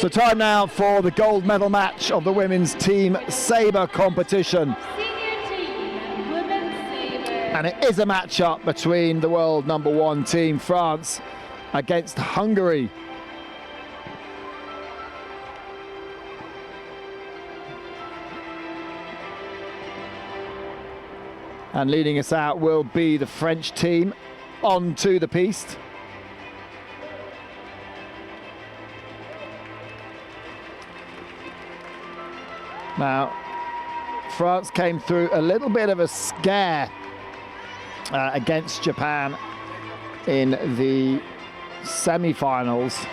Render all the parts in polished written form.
So time now for the gold medal match of the women's team sabre competition. And it is a match-up between the world #1 team France against Hungary. And leading us out will be the French team onto the piste. Now, France came through a little bit of a scare against Japan in the semi-finals,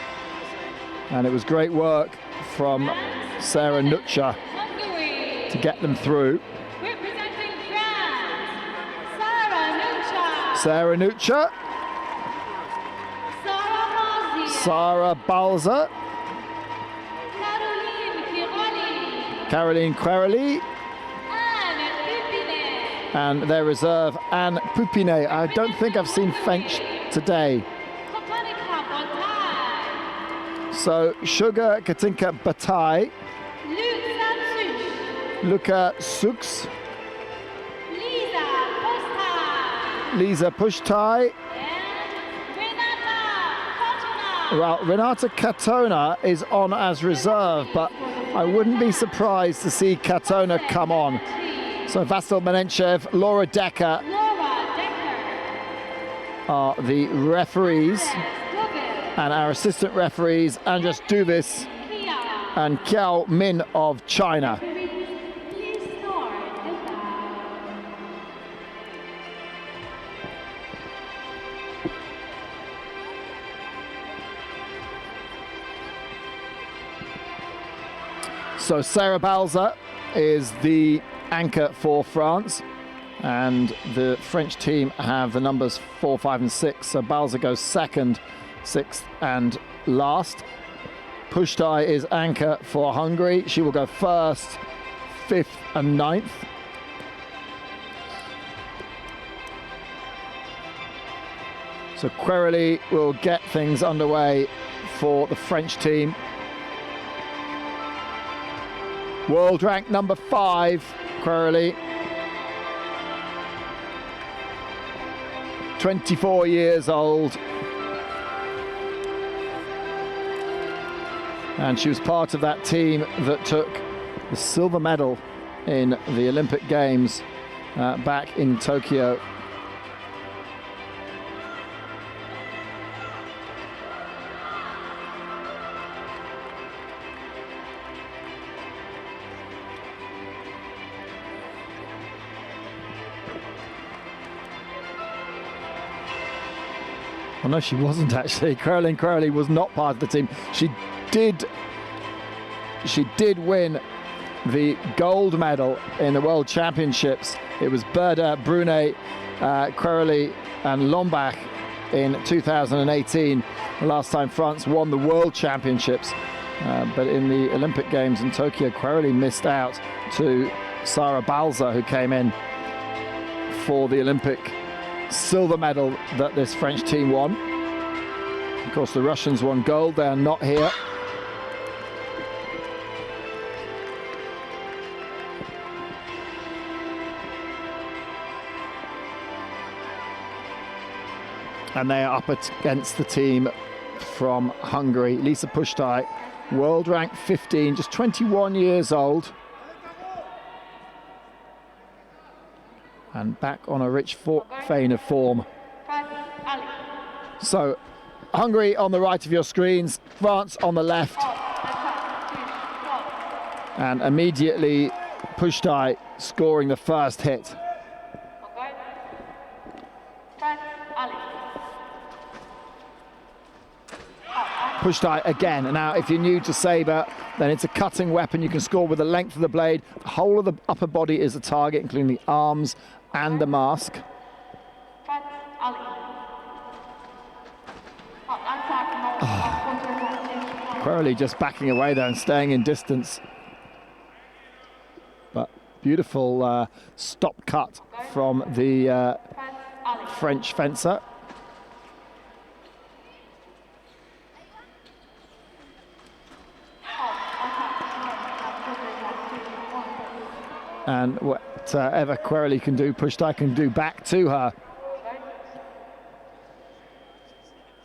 and it was great work from Sarah Nucha to get them through. Representing France, Sarah Nucha, Sarah Balza, Caroline Querely, and their reserve, Anne Pupinet. I don't think I've seen French today. So, Sugar Katinka Bataille, Luca Sux, Lisa Pushtai. Well, Renata Katona is on as reserve, but I wouldn't be surprised to see Katona come on. So Vasyl Menenchev, Laura Decker are the referees, and our assistant referees, Andras Duvis and Kiao Min of China. So Sarah Balza is the anchor for France, and the French team have the numbers 4, 5 and 6. So Balza goes second, 6th and last. Pushtai is anchor for Hungary. She will go 1st, 5th and 9th. So Querely will get things underway for the French team. World rank number 5, Querely. 24 years old. And she was part of that team that took the silver medal in the Olympic Games back in Tokyo. Well, no, she wasn't actually. Caroline Querely was not part of the team. She did win the gold medal in the World Championships. It was Berda, Brunet, Querely and Lombach in 2018, the last time France won the World Championships. But in the Olympic Games in Tokyo, Querely missed out to Sarah Balza, who came in for the Olympic silver medal that this French team won. Of course, the Russians won gold. They are not here. And they are up against the team from Hungary. Lisa Pushtai, world rank 15, just 21 years old. And back on a rich vein of form. So, Hungary on the right of your screens, France on the left. And immediately Pushtai scoring the first hit. Pushtai again. Now, if you're new to sabre, then it's a cutting weapon. You can score with the length of the blade. The whole of the upper body is a target, including the arms and the mask. Querely just backing away there and staying in distance. But beautiful stop cut from the French fencer. And whatever Querley can do, Pushtai can do back to her.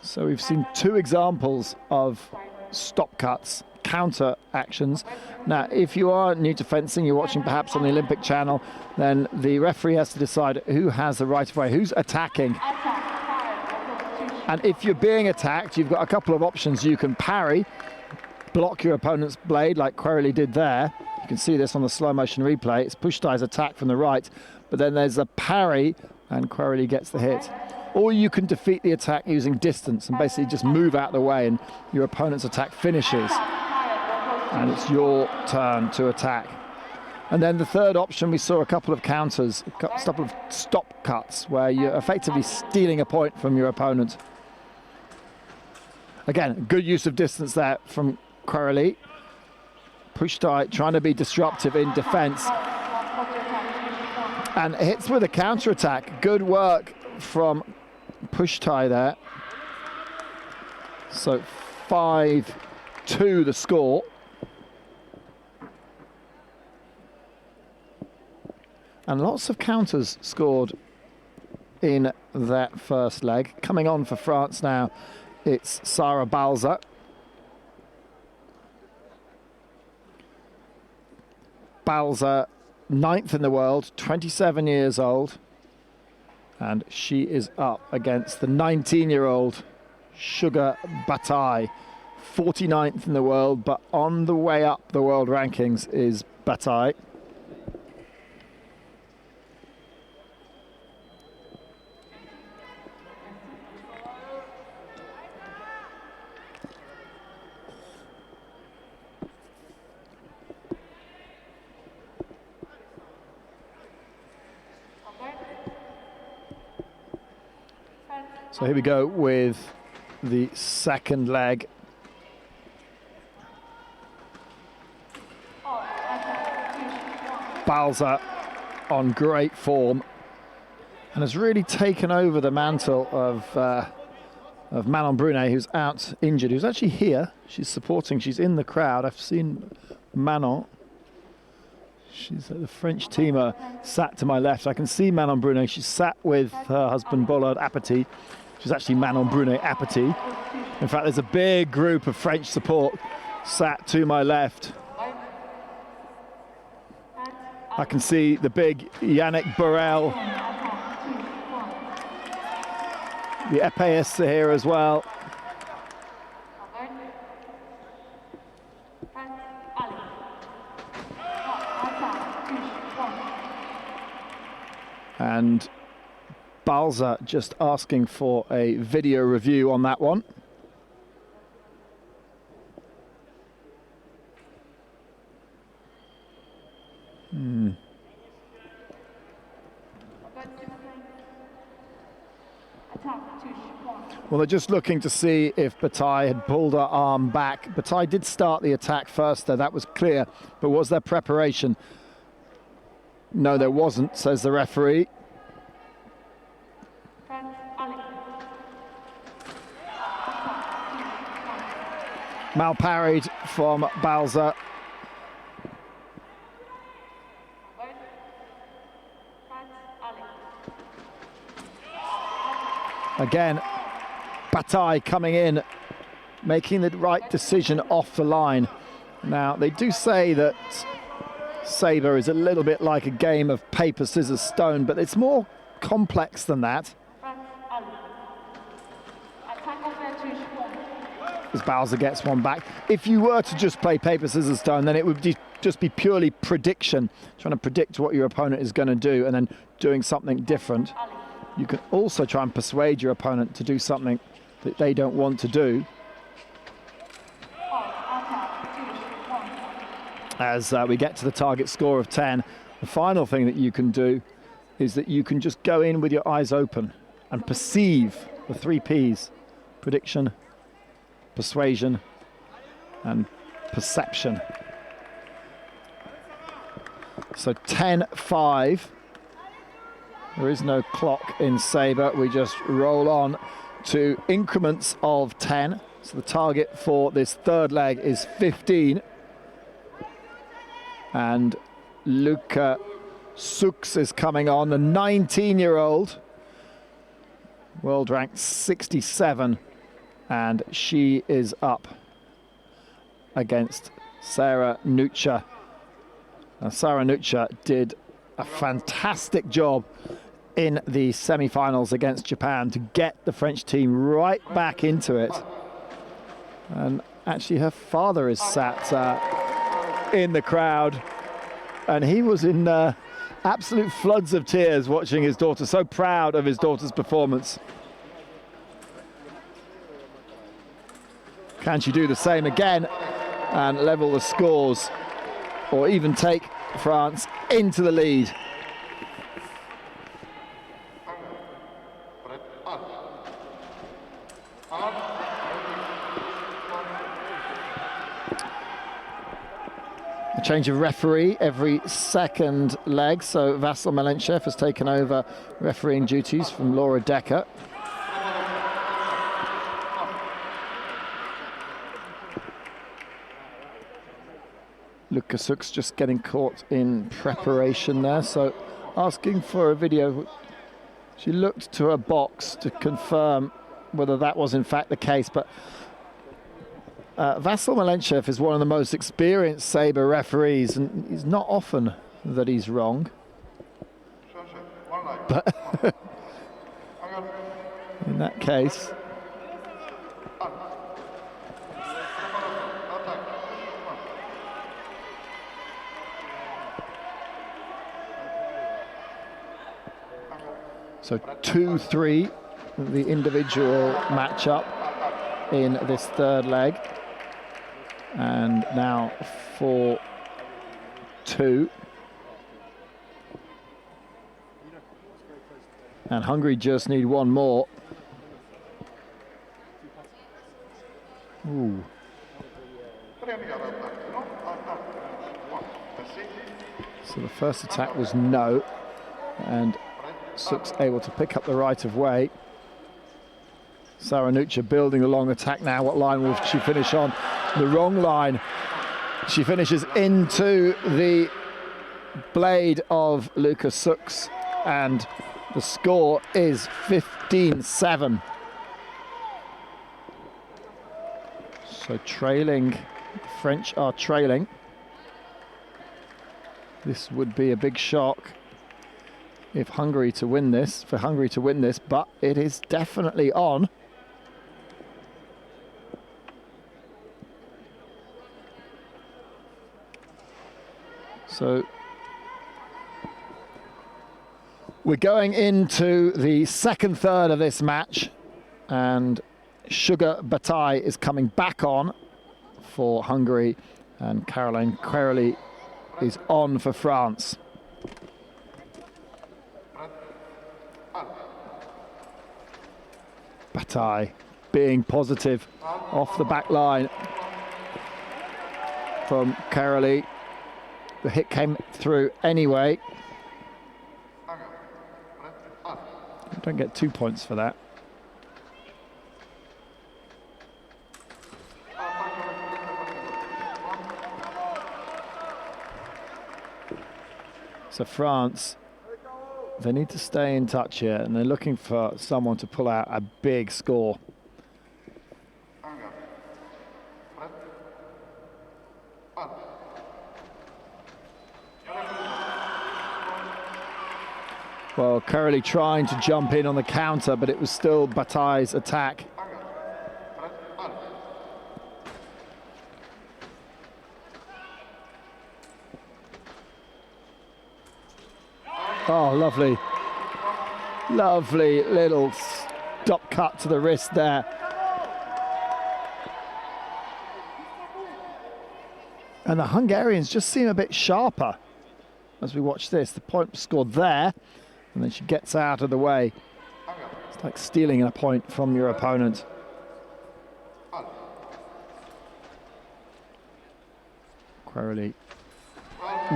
So we've seen two examples of stop cuts, counter actions. Now, if you are new to fencing, you're watching perhaps on the Olympic channel, then the referee has to decide who has the right of way, who's attacking. And if you're being attacked, you've got a couple of options. You can parry, block your opponent's blade like Querley did there. You can see this on the slow motion replay. It's Pushtai's attack from the right, but then there's a parry and Querley gets the hit. Or you can defeat the attack using distance and basically just move out of the way and your opponent's attack finishes. And it's your turn to attack. And then the third option, we saw a couple of counters, a couple of stop cuts where you're effectively stealing a point from your opponent. Again, good use of distance there from Querley. Pushtai trying to be disruptive in defense. And hits with a counter attack. Good work from Pushtai there. So 5-2 the score. And lots of counters scored in that first leg. Coming on for France now, it's Sarah Balza. Balza, 9th in the world, 27 years old. And she is up against the 19-year-old Sugar Bataille, 49th in the world, but on the way up the world rankings is Bataille. So here we go with the second leg. Balza on great form and has really taken over the mantle of Manon Brunet, who's out injured, who's actually here. She's supporting, she's in the crowd. I've seen Manon. She's the French teamer sat to my left. I can see Manon Brunet. She's sat with her husband Bollard Apathy. She's actually Manon Brunet Apathy. In fact, there's a big group of French support sat to my left. I can see the big Yannick Burrell. The épéistes are here as well. And Balza just asking for a video review on that one. Well, they're just looking to see if Bataille had pulled her arm back. Bataille did start the attack first there, that was clear. But was there preparation? No, there wasn't, says the referee. Mal parried from Balza. Again, Bataille coming in, making the right decision off the line. Now, they do say that Sabre is a little bit like a game of paper, scissors, stone, but it's more complex than that. As Balza gets one back. If you were to just play paper, scissors, stone, then it would just be purely prediction, trying to predict what your opponent is going to do and then doing something different. You can also try and persuade your opponent to do something that they don't want to do. As we get to the target score of 10, the final thing that you can do is that you can just go in with your eyes open and perceive the 3 Ps: prediction, persuasion, and perception. So 10-5. There is no clock in Sabre. We just roll on to increments of 10. So the target for this third leg is 15. And Luca Sux is coming on, the 19-year-old, world ranked 67, and she is up against Sarah Nucha. Sarah Nucha did a fantastic job in the semi-finals against Japan to get the French team right back into it. And actually her father is sat in the crowd, and he was in absolute floods of tears watching his daughter, so proud of his daughter's performance. Can she do the same again and level the scores, or even take France into the lead? A change of referee every second leg, so Vasyl Melenchev has taken over refereeing duties from Laura Decker. Luca Sux just getting caught in preparation there, so asking for a video. She looked to her box to confirm whether that was in fact the case, but Vasyl Melenchev is one of the most experienced sabre referees, and it's not often that he's wrong. But in that case, so 2-3, the individual matchup in this third leg. And now 4-2. And Hungary just need one more. Ooh. So the first attack was no, and Sux able to pick up the right of way. Sarah Nucha building a long attack now. What line will she finish on? The wrong line. She finishes into the blade of Luca Sux, and the score is 15-7. So trailing, the French are trailing. This would be a big shock if Hungary to win this, for Hungary to win this, but it is definitely on. So we're going into the second third of this match, and Sugar Bataille is coming back on for Hungary, and Caroline Querely is on for France. Bataille being positive off the back line from Querely. The hit came through anyway. Don't get 2 points for that. So France, they need to stay in touch here, and they're looking for someone to pull out a big score. Well, Querely trying to jump in on the counter, but it was still Bataille's attack. Oh, lovely. Lovely little stop cut to the wrist there. And the Hungarians just seem a bit sharper as we watch this. The point was scored there, and then she gets out of the way. It's like stealing a point from your opponent. Querely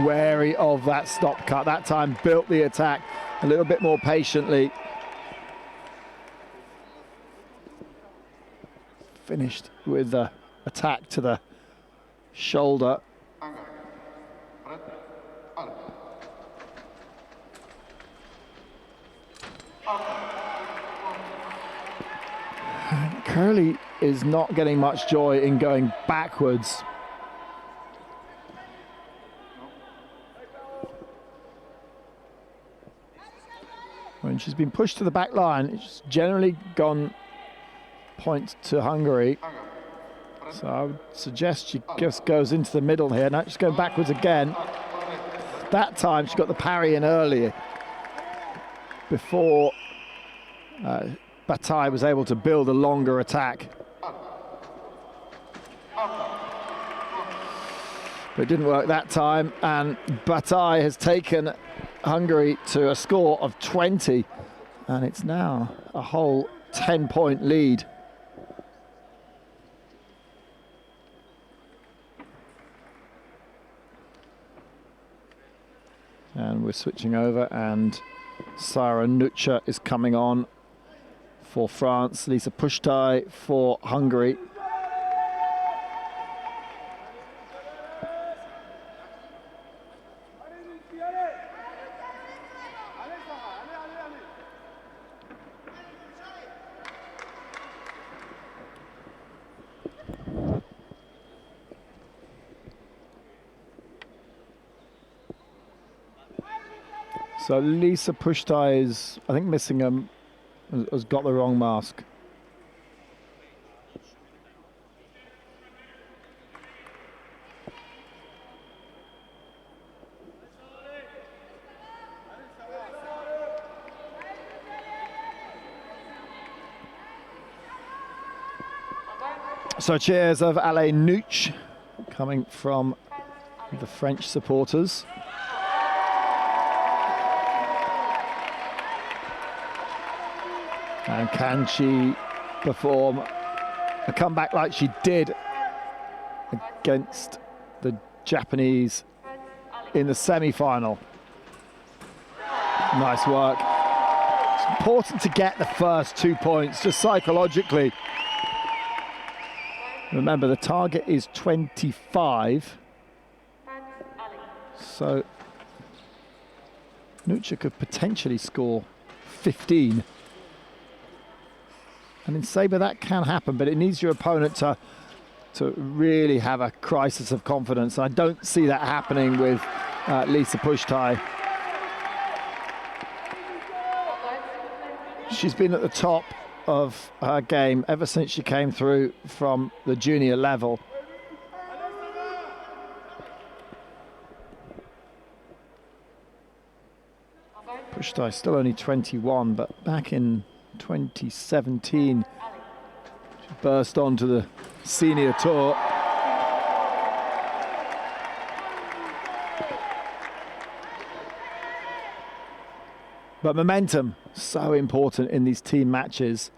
wary of that stop cut. That time built the attack a little bit more patiently. Finished with the attack to the shoulder. Curley is not getting much joy in going backwards. When she's been pushed to the back line, it's generally gone point to Hungary. So I would suggest she just goes into the middle here. Now she's going backwards again. That time she got the parry in earlier before Bataille was able to build a longer attack. But it didn't work that time, and Bataille has taken Hungary to a score of 20, and it's now a whole 10-point lead. And we're switching over, and Sarah Nucha is coming on for France, Lisa Pusztai for Hungary. So Lisa Pusztai is, I think, missing has got the wrong mask. So cheers of Alain Nuch coming from the French supporters. And can she perform a comeback like she did against the Japanese in the semi-final? Nice work. It's important to get the first 2 points, just psychologically. Remember, the target is 25. So Nucha could potentially score 15. And in sabre that can happen, but it needs your opponent to really have a crisis of confidence. I don't see that happening with Lisa Pusztai. She's been at the top of her game ever since she came through from the junior level. Pusztai still only 21, but back in 2017 she burst onto the senior tour. But momentum, so important in these team matches,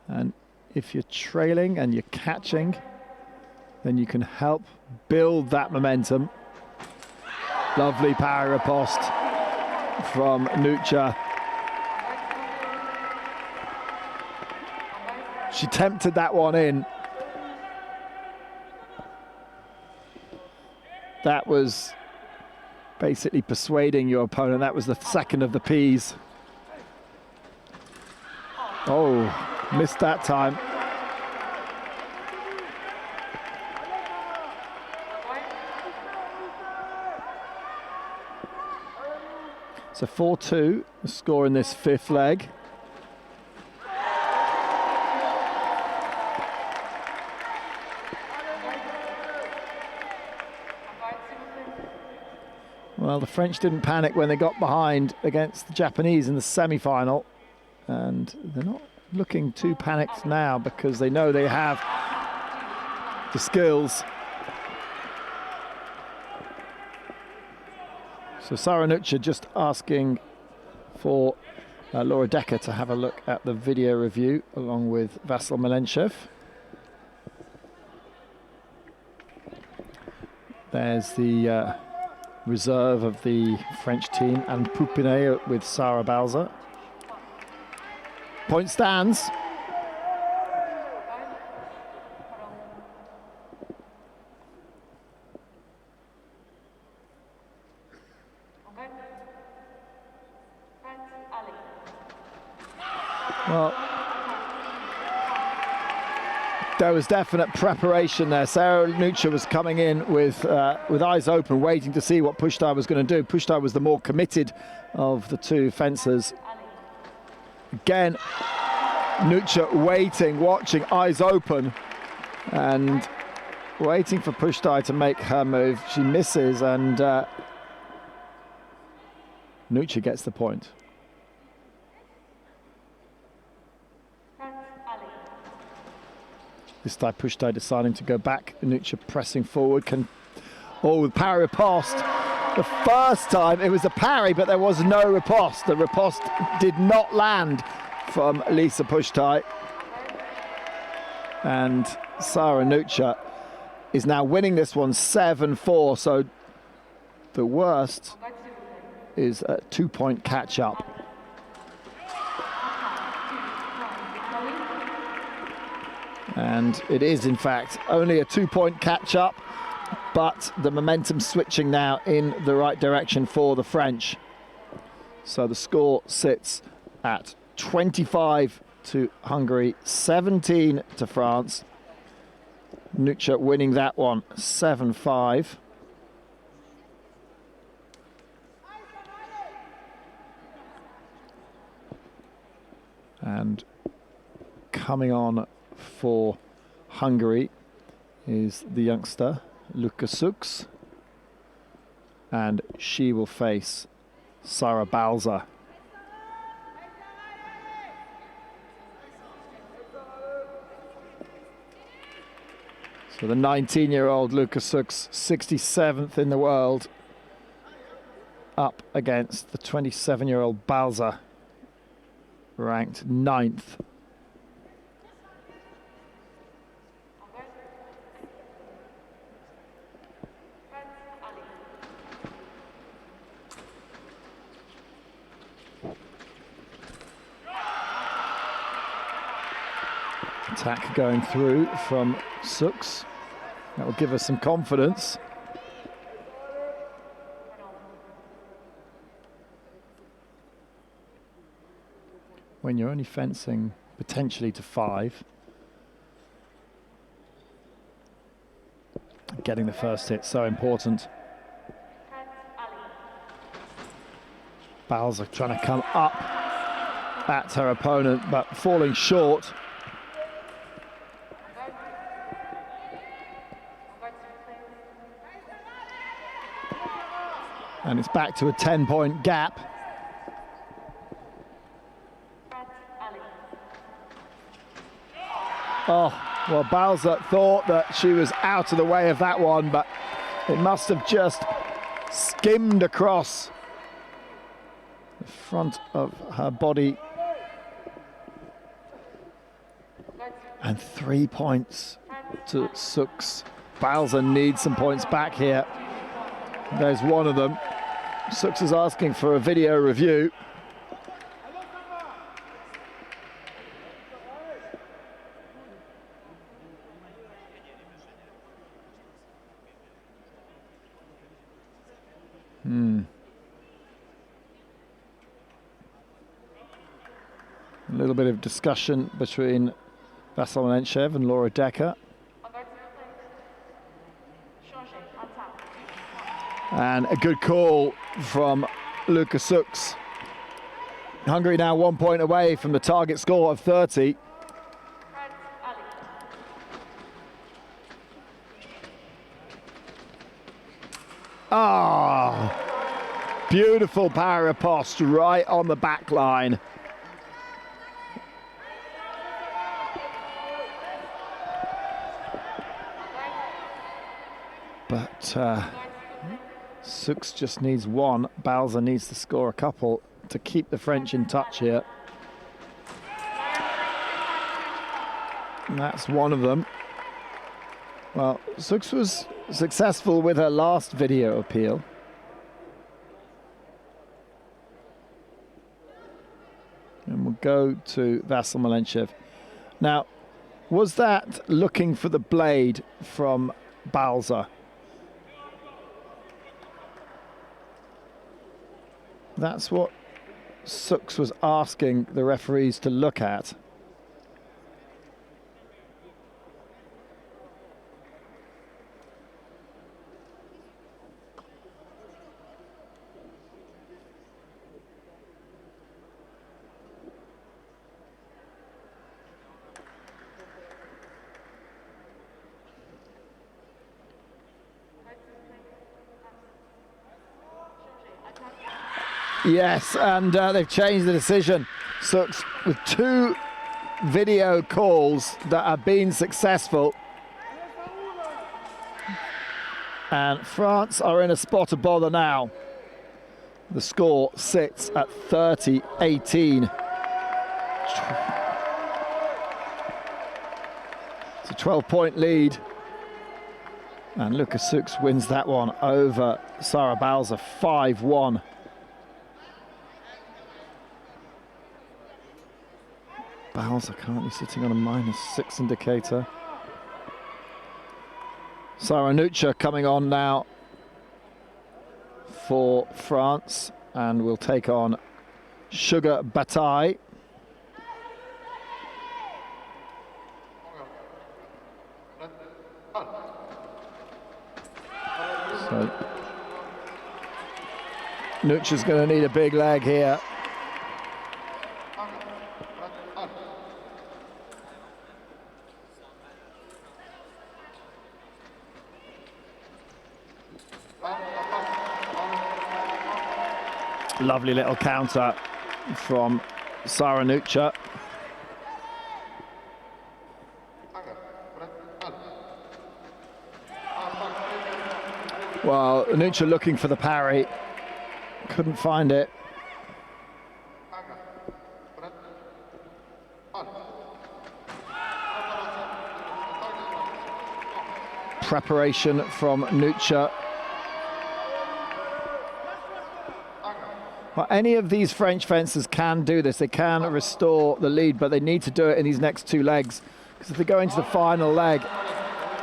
and if you're trailing and you're catching, then you can help build that momentum. Lovely power riposte from Nucha. She tempted that one in. That was basically persuading your opponent. That was the second of the Ps. Oh, missed that time. So 4-2, the score in this fifth leg. Well, the French didn't panic when they got behind against the Japanese in the semi-final, and they're not looking too panicked now because they know they have the skills. So Sarah Nucha just asking for Laura Decker to have a look at the video review along with Vasyl Milenchev. There's the reserve of the French team, and Poupinet with Sarah Balza. Point stands. Well, There was definite preparation there. Sarah Nucha was coming in with eyes open, waiting to see what Pushtai was going to do. Pushtai was the more committed of the two fencers. Again, Nucha waiting, watching, eyes open, and waiting for Pushtai to make her move. She misses, and Nucha gets the point. This time Pushtai deciding to go back. Nucha pressing forward. The parry riposte. The first time it was a parry, but there was no riposte. The riposte did not land from Lisa Pushtai. And Sarah Nucha is now winning this one 7-4. So the worst is a 2-point catch up. And it is, in fact, only a 2-point catch-up, but the momentum switching now in the right direction for the French. So the score sits at 25 to Hungary, 17 to France. Nucha winning that one 7-5. And coming on for Hungary is the youngster Luka Suks, and she will face Sarah Balza. So the 19-year-old Luka Suks, 67th in the world, up against the 27-year-old Balza, ranked 9th. Attack going through from Suks. That will give us some confidence. When you're only fencing potentially to 5, getting the first hit so important. Balza trying to come up at her opponent, but falling short. And it's back to a 10-point gap. Oh, well, Balza thought that she was out of the way of that one, but it must have just skimmed across the front of her body. And 3 points to Suks. Balza needs some points back here. There's one of them. Suks is asking for a video review. A little bit of discussion between Vasyl Menchev and Laura Decker. And a good call from Luka Suks. Hungary now 1 point away from the target score of 30. Ah, beautiful parry riposte right on the back line. But Suks just needs one. Balza needs to score a couple to keep the French in touch here. And that's one of them. Well, Suks was successful with her last video appeal. And we'll go to Vasyl Menchev. Now, was that looking for the blade from Balza? That's what Suks was asking the referees to look at. Yes, and they've changed the decision. Suks with 2 video calls that have been successful. And France are in a spot of bother now. The score sits at 30-18. It's a 12-point lead. And Lucas Suks wins that one over Sarah Balzer 5-1. Balzer currently sitting on a -6 indicator. Sarah Nucha coming on now for France and will take on Sugar Bataille. So Nucha's going to need a big leg here. Lovely little counter from Sarah Nucha. Well, Nucha looking for the parry, couldn't find it. Preparation from Nucha. Well, any of these French fencers can do this. They can restore the lead, but they need to do it in these next 2 legs. Because if they go into the final leg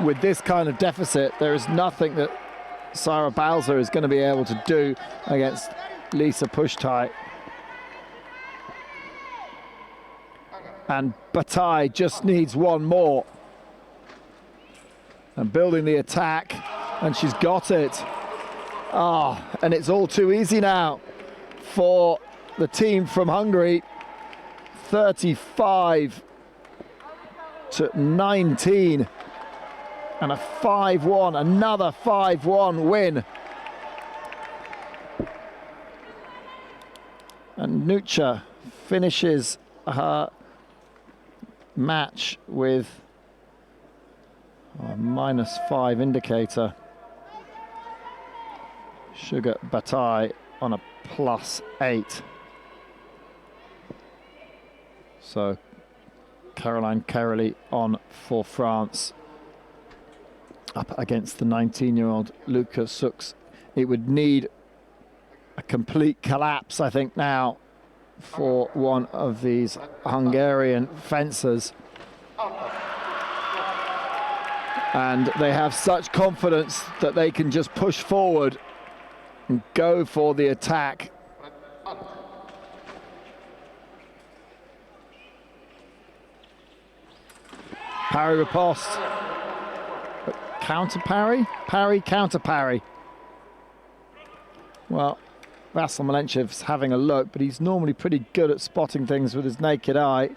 with this kind of deficit, there is nothing that Sarah Balzer is going to be able to do against Lisa Pushtai. And Bataille just needs one more. And building the attack, and she's got it. And it's all too easy now for the team from Hungary. 35-19. And a 5-1, another 5-1 win. And Nucha finishes her match with a -5 indicator. Sugar Bataille on a +8. So Caroline Caroli on for France, up against the 19-year-old Lucas Suks. It would need a complete collapse, I think, now for one of these Hungarian fencers. And they have such confidence that they can just push forward and go for the attack. Parry riposte. Counter parry? Parry, counter parry. Well, Vasyl Malenchev's having a look, but he's normally pretty good at spotting things with his naked eye.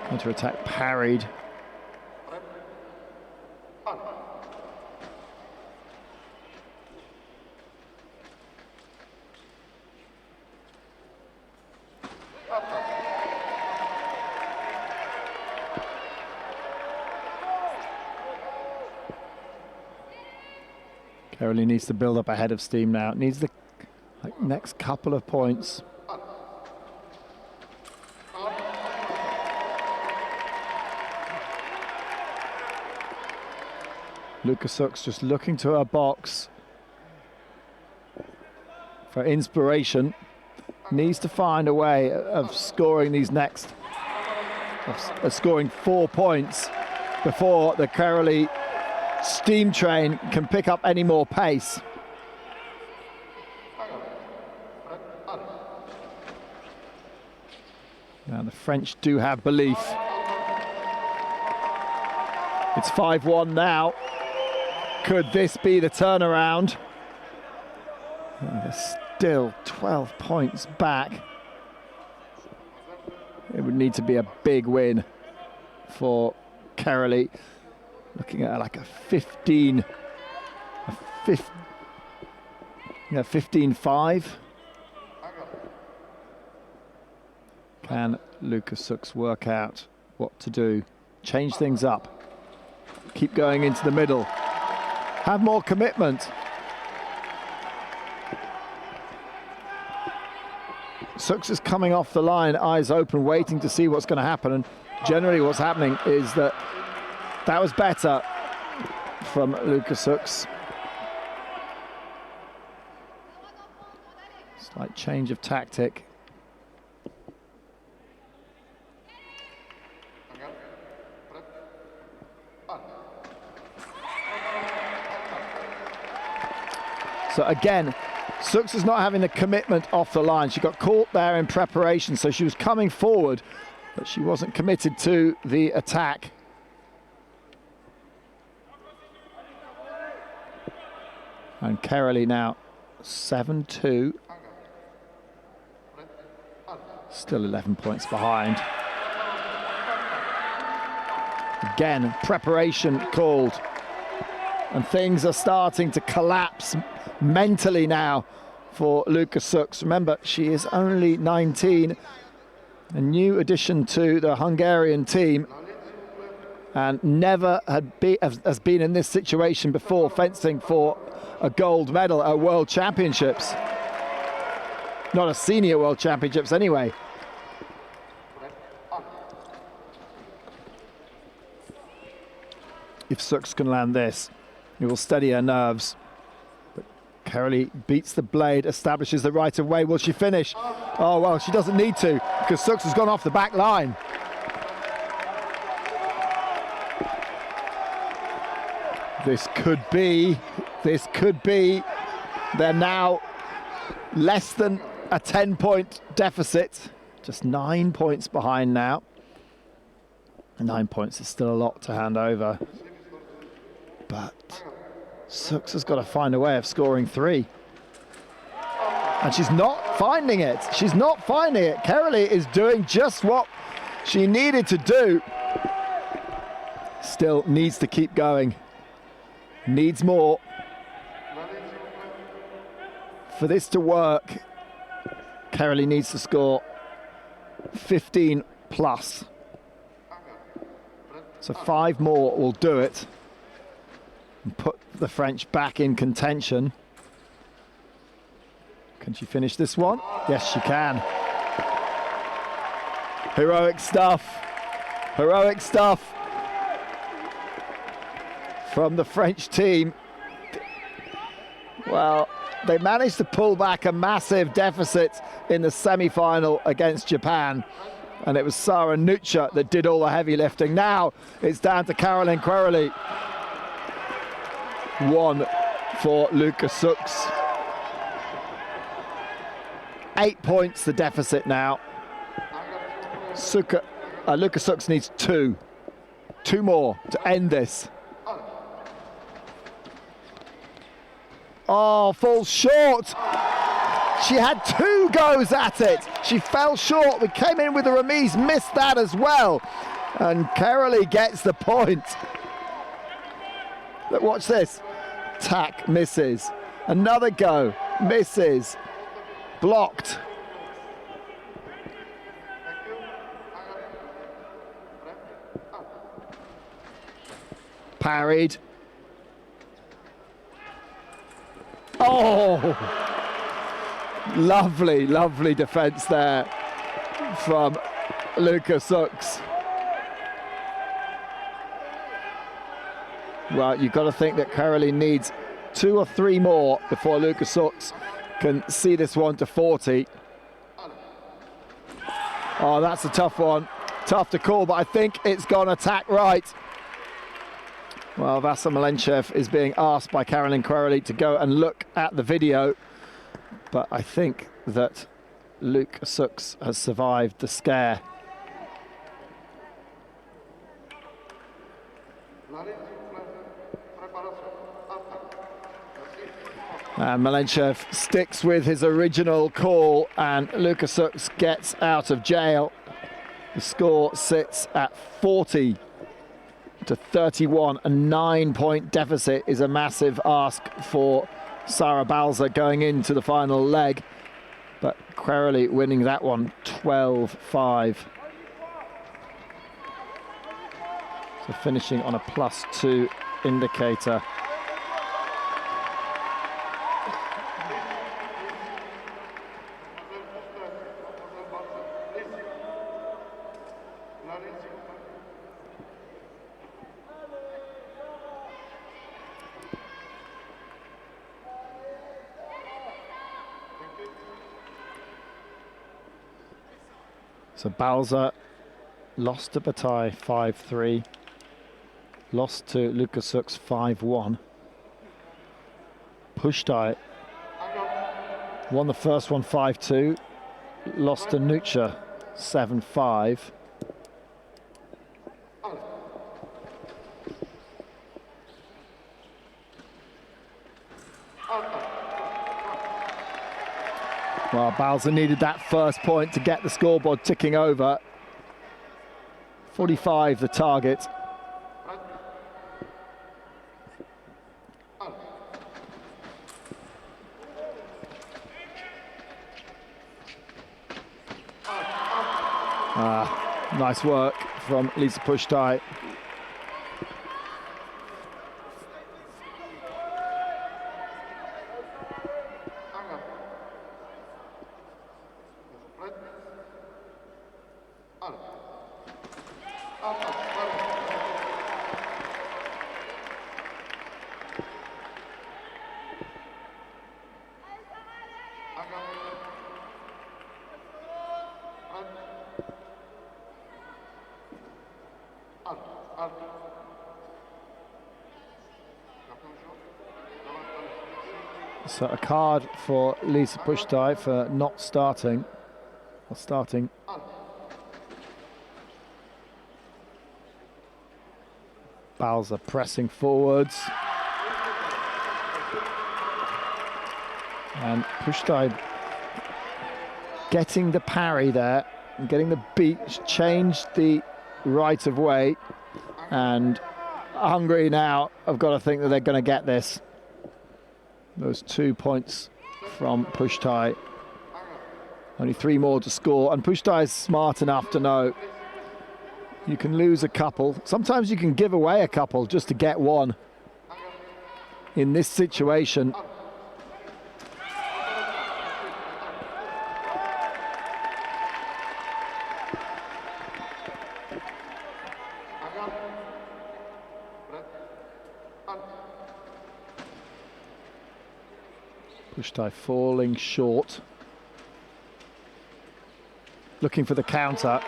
Counter attack parried. Caroli needs to build up a head of steam now. It needs the next couple of points. Lucas Suks just looking to her box for inspiration. Needs to find a way of scoring these next, of scoring 4 points before the Caroli steam train can pick up any more pace. Now the French do have belief. It's 5-1 now. Could this be the turnaround? They're still 12 points back. It would need to be a big win for Carolee. Looking at like a 15, 15-5. Can Luka Sux work out what to do? Change things up. Keep going into the middle. Have more commitment. Sux is coming off the line, eyes open, waiting to see what's going to happen. And generally what's happening is that was better from Luka Sux. Slight change of tactic. So again, Sux is not having the commitment off the line. She got caught there in preparation, so she was coming forward, but she wasn't committed to the attack. And Carolee now 7-2. Still 11 points behind. Again, preparation called. And things are starting to collapse mentally now for Luka Sux. Remember, she is only 19, a new addition to the Hungarian team, and never has been in this situation before, fencing for a gold medal at World Championships. Not a senior World Championships anyway. If Sux can land this, it will steady her nerves. But Carolee beats the blade, establishes the right of way. Will she finish? Oh, well, she doesn't need to, because Sux has gone off the back line. This could be. They're now less than a 10-point deficit. Just 9 points behind now. And 9 points is still a lot to hand over. But Sux has got to find a way of scoring 3. And she's not finding it. She's not finding it. Carolee is doing just what she needed to do. Still needs to keep going. Needs more. For this to work, Carolee needs to score 15 plus. So 5 more will do it and put the French back in contention. Can she finish this one? Yes, she can. Heroic stuff. Heroic stuff from the French team. Well, they managed to pull back a massive deficit in the semi-final against Japan. And it was Sarah Nucha that did all the heavy lifting. Now it's down to Caroline Carolee. 1 for Luka Sux. 8 points the deficit now. Luka Sux needs 2. 2 more to end this. Oh, falls short. She had 2 goes at it. She fell short. We came in with a remise, missed that as well. And Carolee gets the point. Look, watch this. Tack misses. Another go, misses. Blocked. Parried. Oh! Lovely, lovely defence there from Luka Sux. Well, you've got to think that Carolee needs 2 or 3 more before Luka Sux can see this one to 40. Oh, that's a tough one. Tough to call, but I think it's gone attack right. Well, Vasa Malenchev is being asked by Caroline Carolee to go and look at the video. But I think that Luka Sux has survived the scare. And Malenchev sticks with his original call, and Luka Sux gets out of jail. The score sits at 40 to 31. A 9-point deficit is a massive ask for Sarah Balza going into the final leg. But Querley winning that one 12-5. So finishing on a +2 indicator. So Balza lost to Bataille 5-3, lost to Lukasuk 5-1. Pushtai won the first one 5-2, lost to Nucha 7-5. Well, Balza needed that first point to get the scoreboard ticking over. 45 the target. Nice work from Lisa Pushtai. So a card for Lisa Pushtai for not starting, or starting. Balza pressing forwards. And Pushtai getting the parry there, and getting the beat, changed the right of way. And Hungary now have got to think that they're going to get this. Those 2 points from Pushtai. Only 3 more to score, and Pushtai is smart enough to know you can lose a couple. Sometimes you can give away a couple just to get one. In this situation, Pushtai falling short, looking for the counter,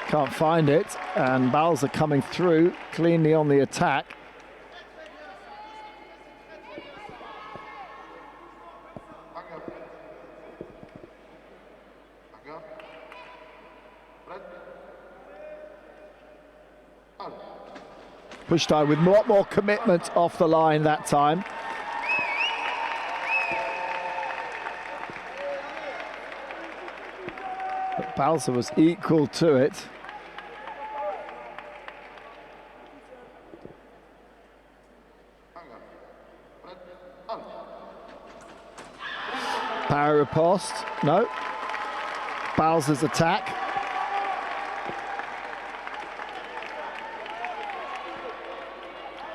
can't find it, and Balza coming through cleanly on the attack. Pushtai with a lot more commitment off the line that time. But Balza was equal to it. Parry riposte, no. Balza's attack.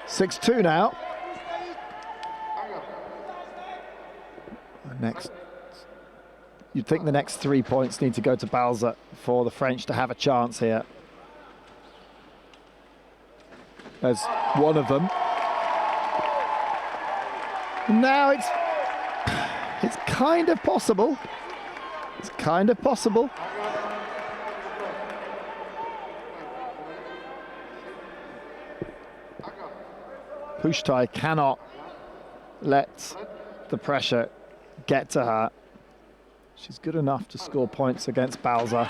(6-2) now. Next, you'd think the next 3 points need to go to Balza for the French to have a chance here. There's one of them. Now it's kind of possible. It's kind of possible. Pushtai cannot let the pressure get to her. She's good enough to score points against Balza.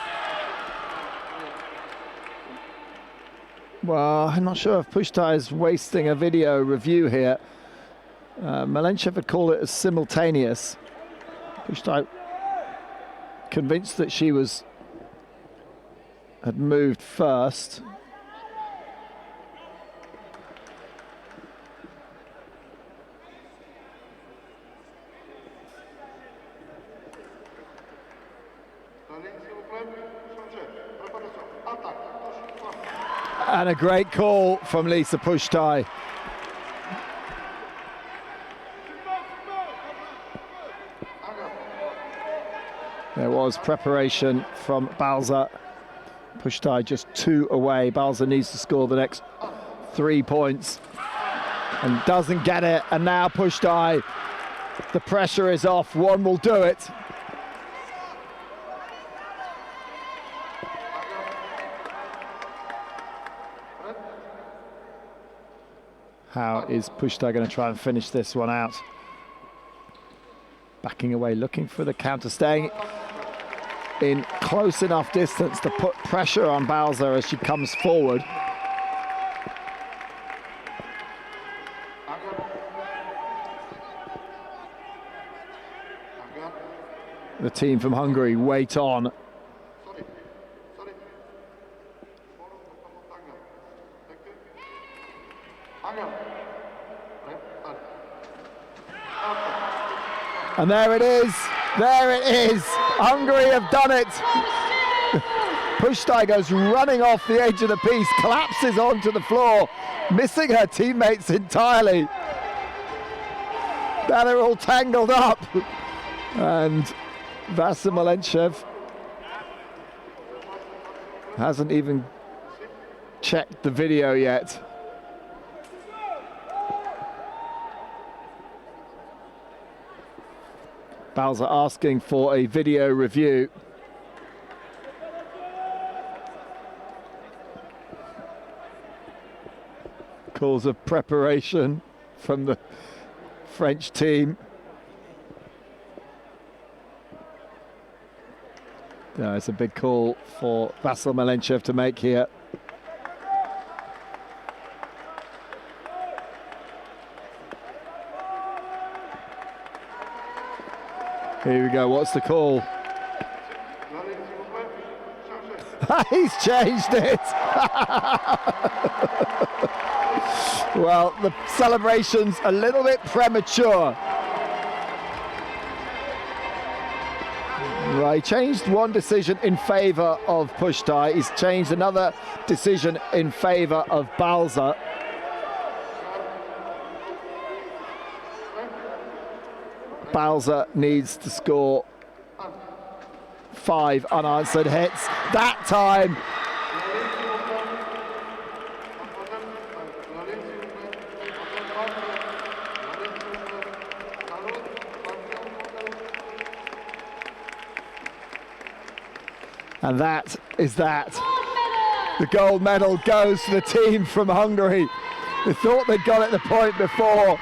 Well, I'm not sure if Pushtai is wasting a video review here. Malenchev would call it as simultaneous. Pushtai convinced that she was had moved first. And a great call from Lisa Pushtai. There was preparation from Balza. Pushtai just 2 away. Balza needs to score the next 3 points and doesn't get it. And now Pushtai, the pressure is off. One will do it. How is Pushtai going to try and finish this one out? Backing away, looking for the counter, staying in close enough distance to put pressure on Balza as she comes forward. The team from Hungary wait on. And there it is, Hungary have done it. Pushtai goes running off the edge of the piece, collapses onto the floor, missing her teammates entirely. Now they're all tangled up. And Vasyl Malenchev hasn't even checked the video yet. Balza asking for a video review. Calls of preparation from the French team. Yeah, it's a big call for Vasyl Malenchev to make here. Here we go, what's the call? He's changed it! Well, the celebration's a little bit premature. Well, he changed one decision in favour of Pushtai. He's changed another decision in favour of Balza. Balza needs to score 5 unanswered hits. That time, and that is that. The gold medal goes to the team from Hungary. They thought they'd got it the point before.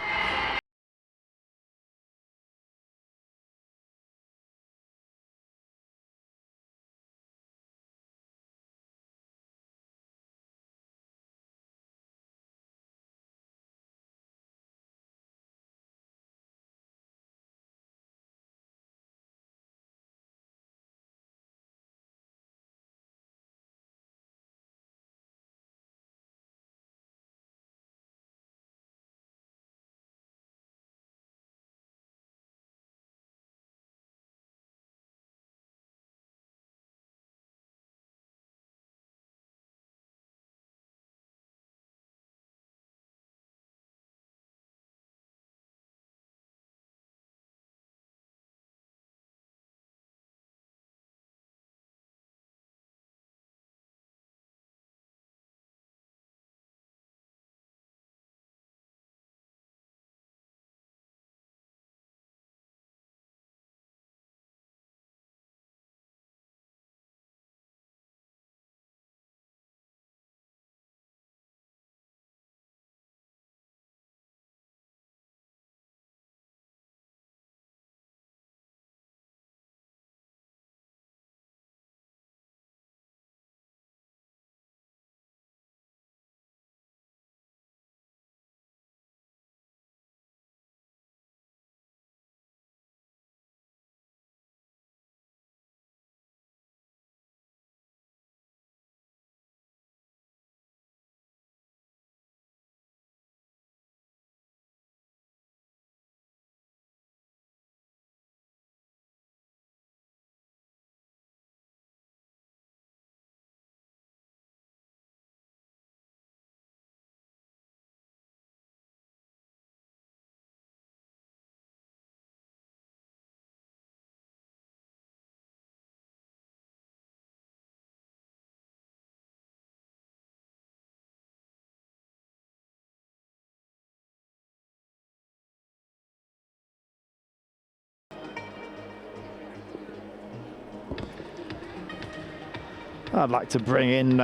I'd like to bring in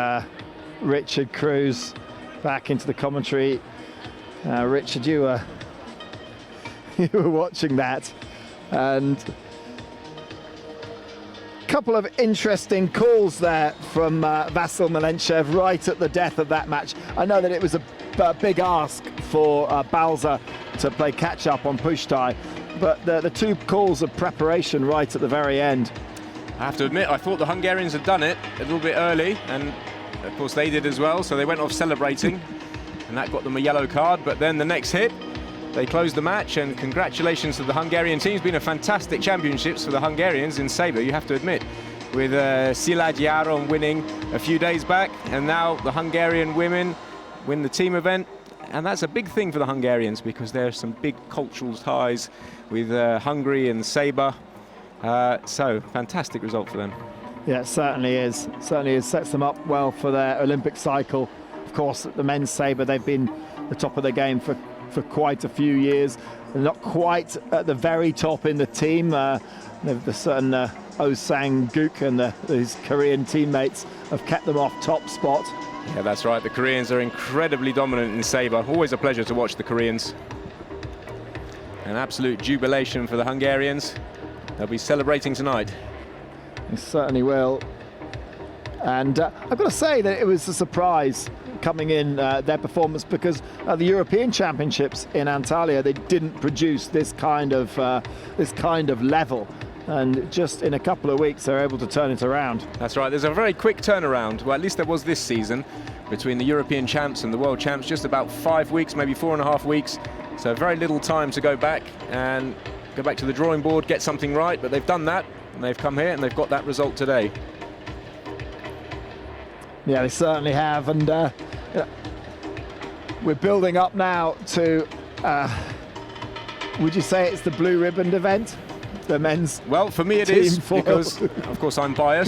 Richard Cruz back into the commentary. Richard, you were watching that, and a couple of interesting calls there from Vasil Milenchev right at the death of that match. I know that it was a big ask for Balza to play catch up on Pushtai, but the two calls of preparation right at the very end. I have to admit, I thought the Hungarians had done it a little bit early, and of course they did as well, so they went off celebrating, and that got them a yellow card. But then the next hit, they closed the match, and congratulations to the Hungarian team. It's been a fantastic championships for the Hungarians in sabre, you have to admit, with Szilágy Áron winning a few days back, and now the Hungarian women win the team event. And that's a big thing for the Hungarians, because there are some big cultural ties with Hungary and sabre. So, fantastic result for them. Yeah, it certainly is. Certainly is. Sets them up well for their Olympic cycle. Of course, the men's sabre, they've been the top of the game for quite a few years. They're not quite at the very top in the team. The certain Oh Sang-guk and his Korean teammates have kept them off top spot. Yeah, that's right. The Koreans are incredibly dominant in sabre. Always a pleasure to watch the Koreans. An absolute jubilation for the Hungarians. They'll be celebrating tonight. They certainly will. And I've got to say that it was a surprise coming in, their performance, because the European Championships in Antalya, they didn't produce this kind of level. And just in a couple of weeks, they're able to turn it around. That's right. There's a very quick turnaround. Well, at least there was this season between the European champs and the world champs. Just about 5 weeks, maybe 4.5 weeks. So very little time to go back and go back to the drawing board, get something right. But they've done that, and they've come here and they've got that result today. Yeah, they certainly have. And we're building up now to, would you say it's the blue ribbon event? The men's Well, for me it is, because of course I'm biased.